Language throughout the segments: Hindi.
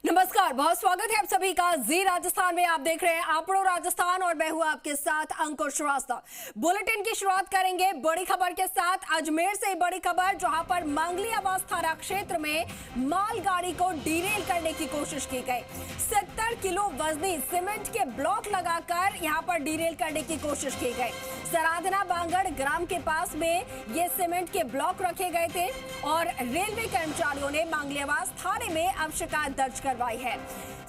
नमस्कार, बहुत स्वागत है आप सभी का जी राजस्थान में। आप देख रहे हैं आपड़ो राजस्थान और मैं हूं आपके साथ अंकुर श्रीवास्तव। बुलेटिन की शुरुआत करेंगे बड़ी खबर के साथ। अजमेर से बड़ी खबर, जहां पर मांगली आवास थाना क्षेत्र में मालगाड़ी को डीरेल करने की कोशिश की गई। 70 किलो वजनी सीमेंट के ब्लॉक लगाकर यहां पर डीरेल करने की कोशिश की गई। सराधना बांगड़ ग्राम के पास में ये सीमेंट के ब्लॉक रखे गए थे और रेलवे कर्मचारियों ने मांगली आवास थाने में अब शिकायत दर्ज करवाई है।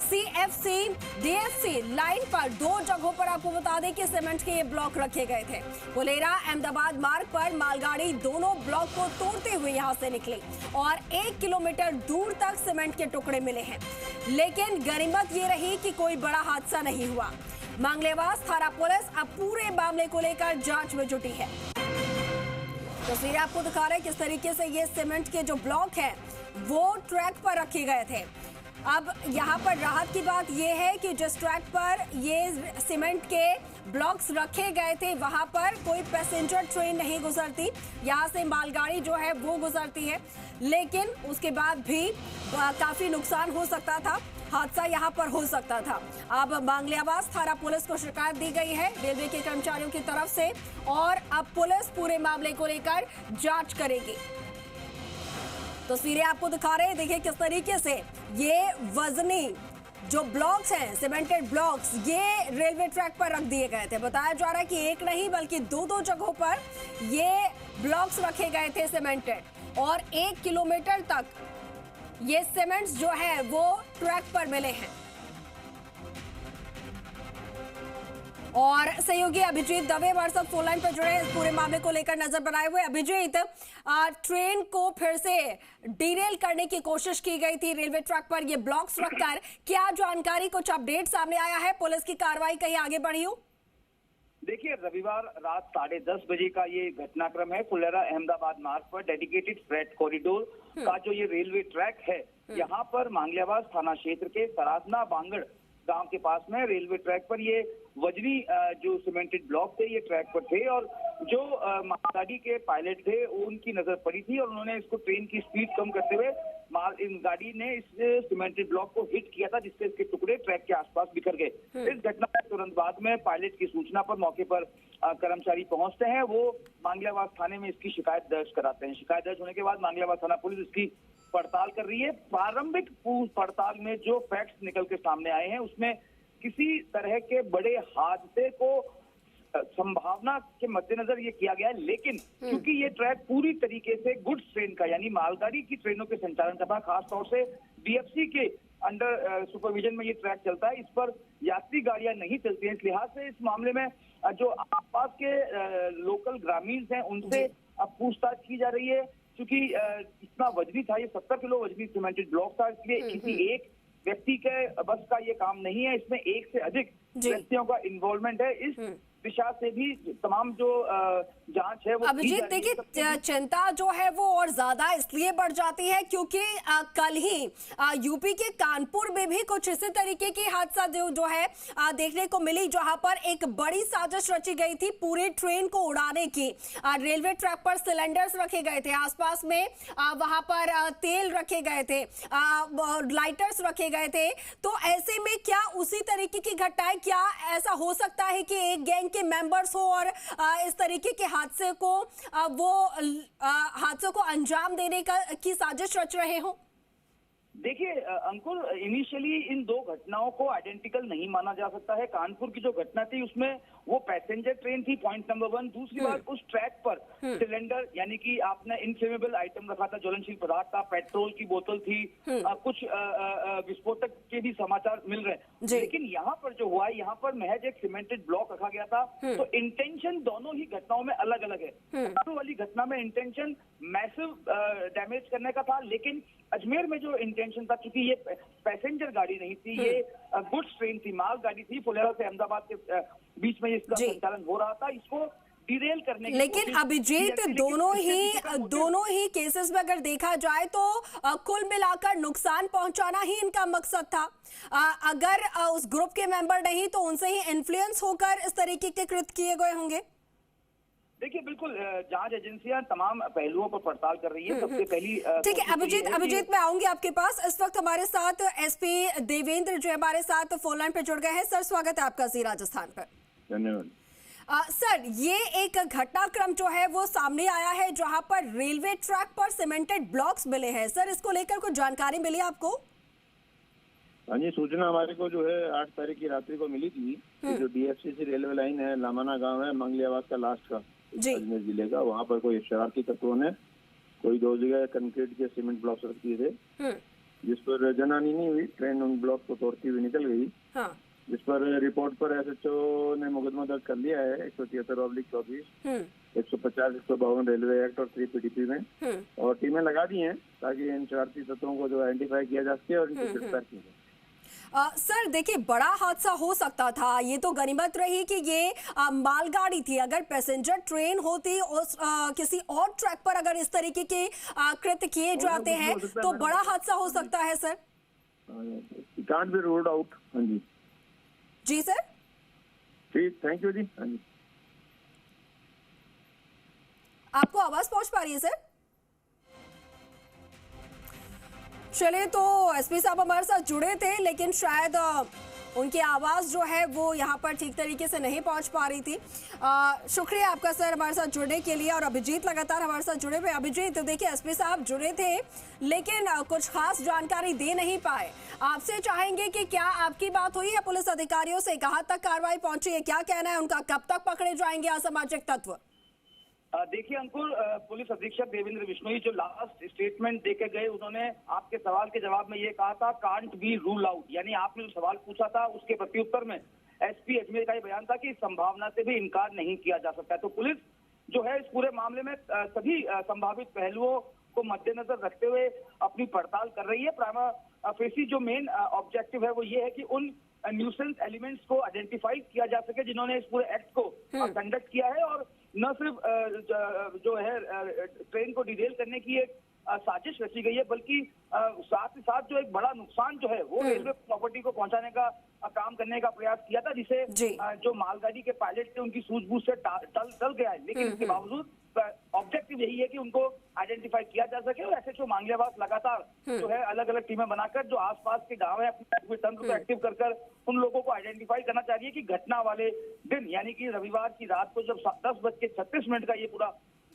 सीएफसी डीएफसी लाइन पर 2 जगहों पर आपको बता दें कि सीमेंट के ये ब्लॉक रखे गए थे। फुलेरा अहमदाबाद मार्ग पर मालगाड़ी दोनों ब्लॉक को तोड़ते हुए यहां से निकली और 1 किलोमीटर दूर तक सीमेंट के टुकड़े मिले हैं, लेकिन गनीमत ये रही कि कोई बड़ा हादसा नहीं हुआ। मांगली आवास थाना पुलिस अब पूरे मामले को लेकर जांच में जुटी है। तस्वीरें आपको दिखा रहे हैं किस तरीके से ये सीमेंट के जो ब्लॉक हैं वो ट्रैक पर रखे गए थे। अब यहाँ पर राहत की बात यह है कि जिस ट्रैक पर ये सीमेंट के ब्लॉक्स रखे गए थे वहां पर कोई पैसेंजर ट्रेन नहीं गुजरती, यहाँ से मालगाड़ी जो है वो गुजरती है, लेकिन उसके बाद भी काफी नुकसान हो सकता था, हादसा यहाँ पर हो सकता था। अब मांगली आवास थाना पुलिस को शिकायत दी गई है रेलवे के कर्मचारियों की तरफ से और अब पुलिस पूरे मामले को लेकर जांच करेगी। तस्वीरें आपको दिखा रहे हैं, देखिए किस तरीके से ये वजनी जो ब्लॉक्स हैं, सीमेंटेड ब्लॉक्स, ये रेलवे ट्रैक पर रख दिए गए थे। बताया जा रहा है कि एक नहीं बल्कि 2 जगहों पर ये ब्लॉक्स रखे गए थे सीमेंटेड और 1 किलोमीटर तक ये सीमेंट्स जो है वो ट्रैक पर मिले हैं। और सहयोगी अभिजीत दवे हमारे साथ फोन लाइन पर जुड़े इस पूरे मामले को लेकर नजर बनाए हुए। अभिजीत, ट्रेन को फिर से डीरेल करने की कोशिश की गई थी रेलवे ट्रैक पर ये ब्लॉक्स रखकर, क्या जानकारी, कुछ अपडेट सामने आया है? पुलिस की कार्रवाई कहीं आगे बढ़ी हो? देखिए, रविवार रात 10:30 बजे का ये घटनाक्रम है। फुलेरा अहमदाबाद मार्ग पर डेडिकेटेड फ्रेट कॉरिडोर का जो ये रेलवे ट्रैक है, यहाँ पर मांगली आवास थाना क्षेत्र के सराधना बांगड़ गांव के पास में रेलवे ट्रैक पर ये वजनी जो सीमेंटेड ब्लॉक थे ये ट्रैक पर थे और जो मालगाड़ी के पायलट थे उनकी नजर पड़ी थी और उन्होंने इसको ट्रेन की स्पीड कम करते हुए गाड़ी ने इस सीमेंटेड ब्लॉक को हिट किया था, जिससे इसके टुकड़े ट्रैक के आसपास बिखर गए। इस घटना के तुरंत बाद में पायलट की सूचना पर मौके पर कर्मचारी पहुंचते हैं। वो मांगली आवास थाने में इसकी शिकायत दर्ज कराते हैं। शिकायत दर्ज होने के बाद मांगली आवास थाना पुलिस इसकी पड़ताल कर रही है। प्रारंभिक पड़ताल में जो फैक्ट्स निकल के सामने आए हैं उसमें किसी तरह के बड़े हादसे को संभावना के मद्देनजर ये किया गया है, लेकिन क्योंकि ये ट्रैक पूरी तरीके से गुड्स ट्रेन का यानी मालगाड़ी की ट्रेनों के संचालन का था, खासतौर से डीएफसी के अंडर सुपरविजन में ये ट्रैक चलता है, इस पर यात्री गाड़ियां नहीं चलती हैं। इस लिहाज से इस मामले में जो आसपास के लोकल ग्रामीण हैं उनसे अब पूछताछ की जा रही है। क्योंकि इतना वजनी था, ये 70 किलो वजनी सीमेंटेड ब्लॉक था, इसलिए किसी एक व्यक्ति के बस का ये काम नहीं है, इसमें एक से अधिक व्यक्तियों का इन्वॉल्वमेंट है। इस दिशा से भी तमाम जो जांच है वो अभिजीत, देखिए चिंता जो है वो और ज्यादा इसलिए बढ़ जाती है क्योंकि कल ही यूपी के कानपुर में भी कुछ इसी तरीके की हादसा जो है देखने को मिली, जहां पर एक बड़ी साजिश रची गई थी पूरी ट्रेन को उड़ाने की। रेलवे ट्रैक पर सिलेंडर्स रखे गए थे, आसपास में वहां पर तेल रखे गए थे, लाइटर्स रखे गए थे। तो ऐसे में क्या उसी तरीके की घटनाएं, क्या ऐसा हो सकता है कि एक गैंग के मेंबर्स हो और इस तरीके के हादसे को हादसों को अंजाम देने की साजिश रच रहे हो? देखिए अंकुर, इनिशियली इन 2 घटनाओं को आइडेंटिकल नहीं माना जा सकता है। कानपुर की जो घटना थी उसमें वो पैसेंजर ट्रेन थी, पॉइंट नंबर 1। दूसरी बात, उस ट्रैक पर सिलेंडर यानी कि आपने इनफ्लेमेबल आइटम रखा था, ज्वलनशील पदार्थ था, पेट्रोल की बोतल थी, कुछ विस्फोटक के भी समाचार मिल रहे हैं। लेकिन यहाँ पर जो हुआ है, यहाँ पर महज एक सीमेंटेड ब्लॉक रखा गया था। तो इंटेंशन दोनों ही घटनाओं में अलग अलग है। कानपुर वाली घटना में इंटेंशन मैसिव डैमेज करने का था, लेकिन अजमेर में जो इंटेंशन था, क्योंकि ये पैसेंजर गाड़ी नहीं थी, ये गुड्स ट्रेन थी, माल गाड़ी थी, फुलेरा से अहमदाबाद के बीच में इसका संचालन हो रहा था, इसको डिरेल करने की। लेकिन अभिजीत, दोनों ही केसेस में अगर देखा जाए तो कुल मिलाकर नुकसान पहुंचाना ही इनका मकसद था। अगर उस ग्रुप के मेंबर नहीं तो उनसे ही इन्फ्लुएंस होकर इस तरीके के कृत्य किए गए होंगे। देखिए बिल्कुल जांच एजेंसियां तमाम पहलुओं पर पड़ताल कर रही है। सबसे पहली ठीक है अभिजीत मैं आऊंगी आपके पास। इस वक्त हमारे साथ एसपी देवेंद्र जो हमारे साथ फोन लाइन पे जुड़ गए हैं। सर स्वागत है आपका जी राजस्थान पर। धन्यवाद। सर ये एक घटनाक्रम जो है वो सामने आया है जहां पर रेलवे ट्रैक पर सीमेंटेड ब्लॉक्स मिले हैं। सर इसको लेकर कुछ जानकारी मिली आपको? हाँ जी, सूचना हमारे को जो है 8 तारीख की रात्रि को मिली थी कि जो डीएफसीसी रेलवे लाइन है, लामाना गांव है, मंगलियाबाद का लास्ट का अजमेर जिले का, वहाँ पर कोई शरारती तत्वों ने कोई 2 जगह कंक्रीट के सीमेंट ब्लॉक्स रख दिए थे, जिस पर जनहानि नहीं हुई। ट्रेन उन ब्लॉक को तोड़ती हुई निकल गई। हाँ। जिस पर रिपोर्ट पर एसएचओ ने मुकदमा दर्ज कर लिया है 173/24, 150, 152 रेलवे एक्ट और 3 पीडीपी में, और टीमें लगा दी हैं ताकि इन शरारती तत्वों को जो आइडेंटिफाई किया जा सके और इनको गिरफ्तार किया जाए। सर देखिए बड़ा हादसा हो सकता था। ये तो गनीमत रही कि ये मालगाड़ी थी। अगर पैसेंजर ट्रेन होती और किसी और ट्रैक पर अगर इस तरीके के कृत्य किए जाते हैं तो बड़ा हादसा हो सकता है sir. Can't be ruled out. हाँ जी जी सर। ठीक, थैंक यू जी। हाँ जी, आपको आवाज पहुंच पा रही है सर? चलिए तो एसपी साहब हमारे साथ जुड़े थे लेकिन शायद उनकी आवाज जो है वो यहाँ पर ठीक तरीके से नहीं पहुंच पा रही थी। शुक्रिया आपका सर हमारे साथ जुड़ने के लिए। और अभिजीत लगातार हमारे साथ जुड़े हुए। अभिजीत तो देखिए एसपी साहब जुड़े थे लेकिन कुछ खास जानकारी दे नहीं पाए। आपसे चाहेंगे कि क्या आपकी बात हुई है पुलिस अधिकारियों से? कहाँ तक कार्रवाई पहुंची है? क्या कहना है उनका? कब तक पकड़े जाएंगे असामाजिक तत्व? देखिए अंकुर, पुलिस अधीक्षक देवेंद्र बिश्नोई जो लास्ट स्टेटमेंट देके गए, उन्होंने आपके सवाल के जवाब में ये कहा था कांट बी रूल आउट, यानी आपने जो सवाल पूछा था उसके प्रत्युत्तर में एसपी अजमेर का ये बयान था कि इस संभावना से भी इनकार नहीं किया जा सकता है। तो पुलिस जो है इस पूरे मामले में सभी संभावित पहलुओं को मद्देनजर रखते हुए अपनी पड़ताल कर रही है। प्राइमा फेसी जो मेन ऑब्जेक्टिव है वो ये है कि उन न्यूसेंस एलिमेंट्स को आइडेंटिफाई किया जा सके जिन्होंने इस पूरे एक्ट को कंडक्ट किया है, और न सिर्फ जो है ट्रेन को डिटेल करने की एक साजिश रची गई है, बल्कि साथ ही साथ जो एक बड़ा नुकसान जो है वो रेलवे प्रॉपर्टी को पहुंचाने का काम करने का प्रयास किया था, जिसे जो मालगाड़ी के पायलट थे उनकी सूझबूझ से टल गया है। लेकिन इसके बावजूद ऑब्जेक्टिव यही है कि उनको आइडेंटिफाई किया जा सके। और एसएचओ मंगलियाबाद लगातार जो है अलग अलग टीमें बनाकर जो आसपास के गांव है अपने तंत्र को एक्टिव कर उन लोगों को आइडेंटिफाई करना चाह रही है कि घटना वाले दिन यानी कि रविवार की रात को जब 10:36 का ये पूरा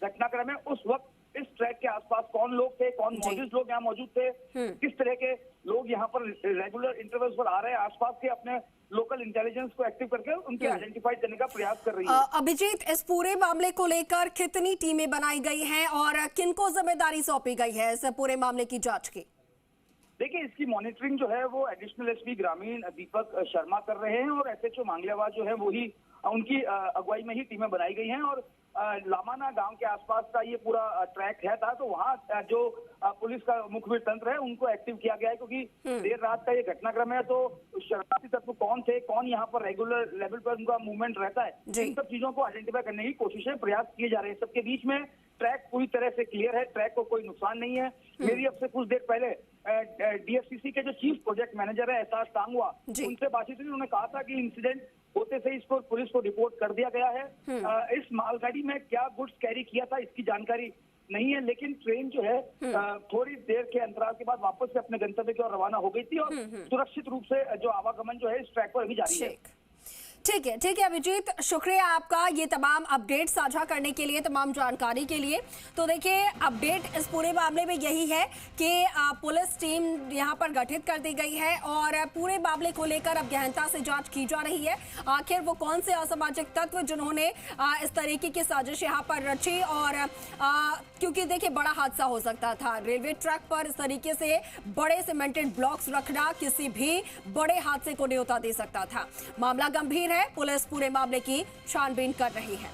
घटनाक्रम है, उस वक्त इस ट्रैक के आसपास कौन लोग थे, कौन लोग यहाँ मौजूद थे, किस तरह के लोग यहाँ पर रेगुलर इंटरवल्स पर आ रहे हैं, आसपास के अपने लोकल इंटेलिजेंस को एक्टिव करके उनके आइडेंटिफाई करने का प्रयास कर रही है। अभिजीत इस पूरे मामले को लेकर कितनी टीमें बनाई गई हैं और किनको जिम्मेदारी सौंपी गई है इस पूरे मामले की जांच की? देखिए इसकी मॉनिटरिंग जो है वो एडिशनल एसपी ग्रामीण दीपक शर्मा कर रहे हैं, और एसएचओ मंगलियाबाद जो है वही उनकी अगुवाई में ही टीमें बनाई गई हैं। और लामाना गांव के आसपास का ये पूरा ट्रैक है था, तो वहाँ जो पुलिस का मुखबिर तंत्र है उनको एक्टिव किया गया है, क्योंकि देर रात का ये घटनाक्रम है। तो शरारती तत्व कौन थे, कौन यहाँ पर रेगुलर लेवल पर उनका मूवमेंट रहता है, इन सब चीजों को आइडेंटिफाई करने की कोशिशें प्रयास किए जा रहे हैं। सबके बीच में ट्रैक पूरी तरह से क्लियर है, ट्रैक को कोई नुकसान नहीं है। मेरी अब से कुछ देर पहले डीएफसीसी के जो चीफ प्रोजेक्ट मैनेजर है एहसास टांगवा, उनसे बातचीत हुई। उन्होंने कहा था कि इंसिडेंट होते से इसको पुलिस को रिपोर्ट कर दिया गया है। इस मालगाड़ी में क्या गुड्स कैरी किया था इसकी जानकारी नहीं है, लेकिन ट्रेन जो है थोड़ी देर के अंतराल के बाद वापस से अपने गंतव्य की ओर रवाना हो गई थी, और सुरक्षित रूप से जो आवागमन जो है इस ट्रैक पर अभी जारी है। ठीक है अभिजीत, शुक्रिया आपका ये तमाम अपडेट साझा करने के लिए, तमाम जानकारी के लिए। तो देखिए अपडेट इस पूरे मामले में यही है कि पुलिस टीम यहाँ पर गठित कर दी गई है और पूरे मामले को लेकर अब गहनता से जांच की जा रही है। आखिर वो कौन से असामाजिक तत्व जिन्होंने इस तरीके की साजिश यहाँ पर रची, और क्योंकि देखिए बड़ा हादसा हो सकता था। रेलवे ट्रैक पर इस तरीके से बड़े सीमेंटेड ब्लॉक्स रखना किसी भी बड़े हादसे को न्योता दे सकता था। मामला गंभीर है, पुलिस पूरे मामले की छानबीन कर रही है।